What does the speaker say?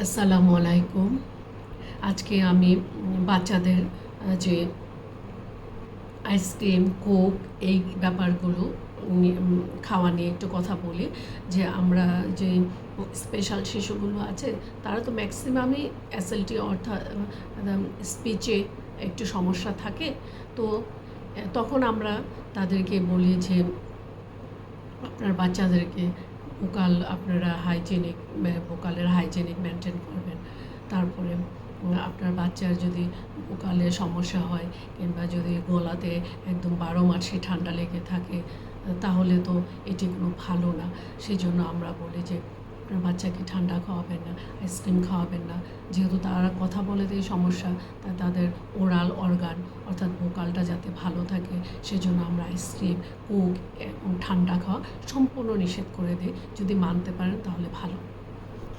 আসসালামু আলাইকুম। আজকে আমি বাচ্চাদের যে আইসক্রিম, কোক এই ব্যাপারগুলো খাওয়া নিয়ে একটু কথা বলি। যে আমরা যে স্পেশাল শিশুগুলো আছে তারা তো ম্যাক্সিমামই এসএলটি অর্থাৎ স্পিচে একটু সমস্যা থাকে। তো তখন আমরা তাদেরকে বলি যে আপনার বাচ্চাদেরকে ভোকাল আপনারা হাইজেনিক ভোকালের হাইজেনিক মেনটেন করবেন। তারপরে আপনার বাচ্চার যদি ভোকালে সমস্যা হয় কিংবা যদি গলাতে একদম 12 মাসই ঠান্ডা লেগে থাকে তাহলে তো এটি কোনো ভালো না। সেজন্য আমরা বলি যে আপনার বাচ্চাকে ঠান্ডা খাওয়াবেন না, আইসক্রিম খাওয়াবেন না। যেহেতু তারা কথা বলাতেই সমস্যা, তাই তাদের ওরাল অর্গান অর্থাৎ ভোকালটা যাতে ভালো থাকে সেজন্য আমরা আইসক্রিম, কোক এবং ঠান্ডা খাওয়া সম্পূর্ণ নিষেধ করে দিই। যদি মানতে পারেন তাহলে ভালো।